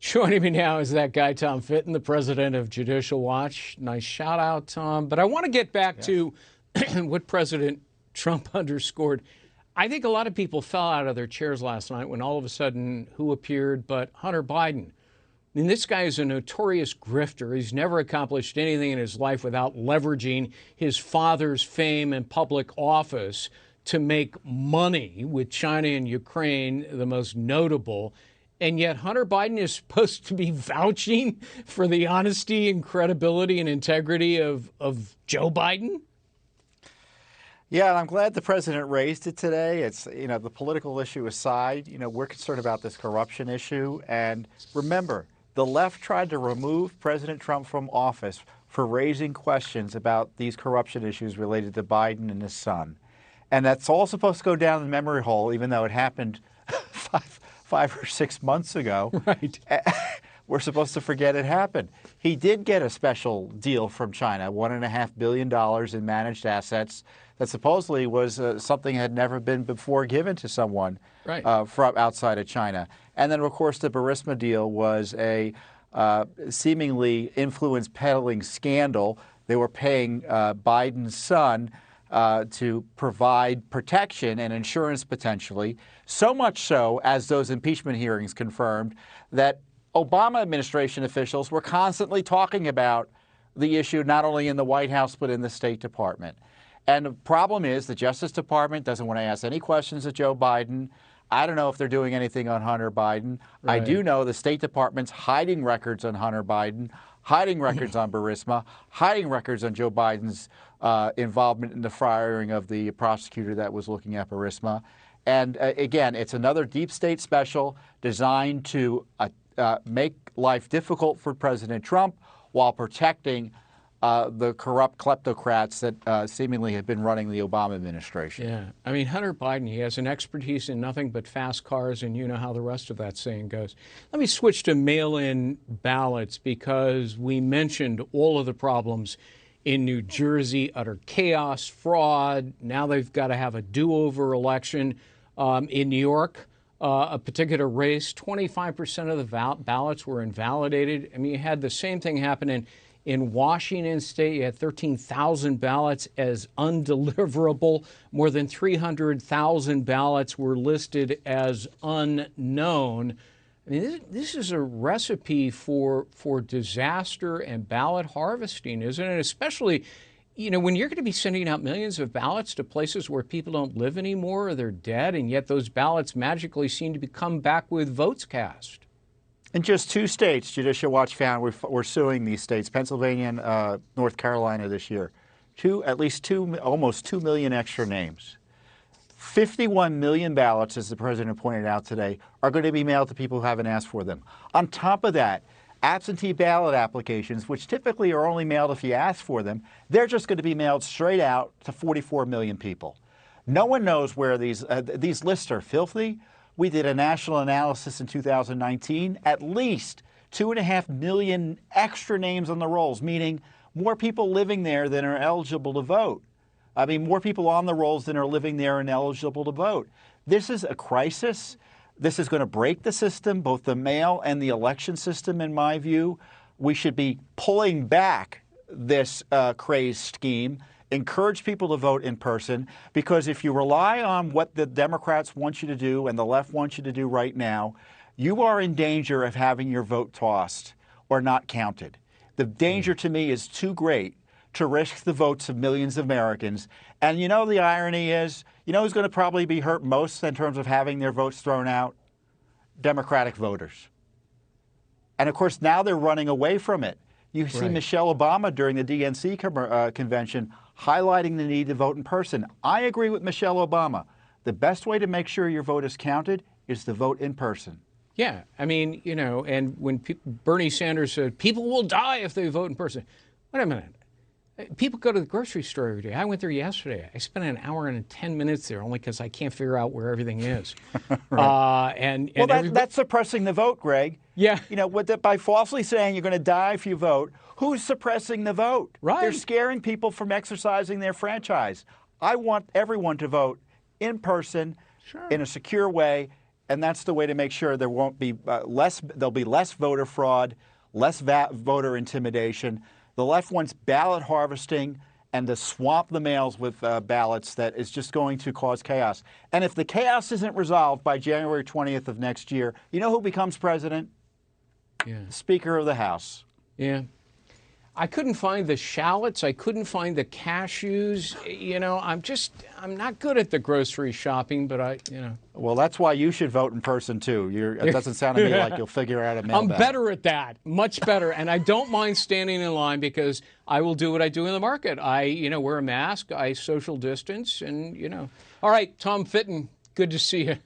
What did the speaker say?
Joining me now is that guy, Tom Fitton, the president of Judicial Watch. Nice shout out, Tom. But I want to get back to what President Trump underscored. I think a lot of people fell out of their chairs last night when all of a sudden who appeared but Hunter Biden. I mean, this guy is a notorious grifter. He's never accomplished anything in his life without leveraging his father's fame and public office to make money, with China and Ukraine the most notable. And yet Hunter Biden is supposed to be vouching for the honesty and credibility and integrity of Joe Biden? Yeah, and I'm glad the president raised it today. It's, the political issue aside, we're concerned about this corruption issue. And remember, the left tried to remove President Trump from office for raising questions about these corruption issues related to Biden and his son. And that's all supposed to go down the memory hole, even though it happened five or 6 months ago. Right. We're supposed to forget it happened. He did get a special deal from China, $1.5 billion in managed assets that supposedly was something had never been before given to someone from outside of China. And then, of course, the Burisma deal was a seemingly influence peddling scandal. They were paying Biden's son to provide protection and insurance potentially, so much so, as those impeachment hearings confirmed, that Obama administration officials were constantly talking about the issue not only in the White House but in the State Department. And the problem is the Justice Department doesn't want to ask any questions of Joe Biden. I don't know if they're doing anything on Hunter Biden. Right. I do know the State Department's hiding records on Hunter Biden, hiding records on Burisma, hiding records on Joe Biden's involvement in the firing of the prosecutor that was looking at Burisma. And again, it's another deep state special designed to make life difficult for President Trump while protecting the corrupt kleptocrats that seemingly have been running the Obama administration. Yeah. I mean, Hunter Biden, he has an expertise in nothing but fast cars, and you know how the rest of that saying goes. Let me switch to mail-in ballots, because we mentioned all of the problems in New Jersey, utter chaos, fraud. Now they've got to have a do-over election. In New York, a particular race, 25% of the ballots were invalidated. I mean, you had the same thing happen in Washington State. You had 13,000 ballots as undeliverable. More than 300,000 ballots were listed as unknown. I mean, this is a recipe for disaster and ballot harvesting, isn't it? Especially, when you're going to be sending out millions of ballots to places where people don't live anymore or they're dead, and yet those ballots magically seem to come back with votes cast. In just 2 states, Judicial Watch found we're suing these states, Pennsylvania and North Carolina this year. Almost 2 million extra names. 51 million ballots, as the president pointed out today, are going to be mailed to people who haven't asked for them. On top of that, absentee ballot applications, which typically are only mailed if you ask for them, they're just going to be mailed straight out to 44 million people. No one knows where these lists are filthy. We did a national analysis in 2019, at least 2.5 million extra names on the rolls, meaning more people living there than are eligible to vote. I mean, more people on the rolls than are living there and eligible to vote. This is a crisis. This is going to break the system, both the mail and the election system, in my view. We should be pulling back this crazed scheme, encourage people to vote in person, because if you rely on what the Democrats want you to do and the left wants you to do right now, you are in danger of having your vote tossed or not counted. The danger to me is too great to risk the votes of millions of Americans. And the irony is, who's going to probably be hurt most in terms of having their votes thrown out? Democratic voters. And of course, now they're running away from it. You see Michelle Obama during the DNC convention highlighting the need to vote in person. I agree with Michelle Obama. The best way to make sure your vote is counted is to vote in person. Yeah, I mean, and when Bernie Sanders said, people will die if they vote in person. Wait a minute. People go to the grocery store every day. I went there yesterday. I spent an hour and 10 minutes there only because I can't figure out where everything is. That's suppressing the vote, Greg. Yeah. By falsely saying you're going to die if you vote, who's suppressing the vote? Right. They're scaring people from exercising their franchise. I want everyone to vote in person, in a secure way, and that's the way to make sure there won't be there'll be less voter fraud, less voter intimidation. The left wants ballot harvesting and to swamp the mails with ballots that is just going to cause chaos. And if the chaos isn't resolved by January 20th of next year, you know who becomes president? Yeah. Speaker of the House. Yeah. I couldn't find the shallots. I couldn't find the cashews. You know, I'm not good at the grocery shopping, but Well, that's why you should vote in person, too. It doesn't sound to me like you'll figure out a mail I'm ballot. better at that, much better. And I don't mind standing in line because I will do what I do in the market. I, wear a mask, I social distance, and, All right, Tom Fitton, good to see you.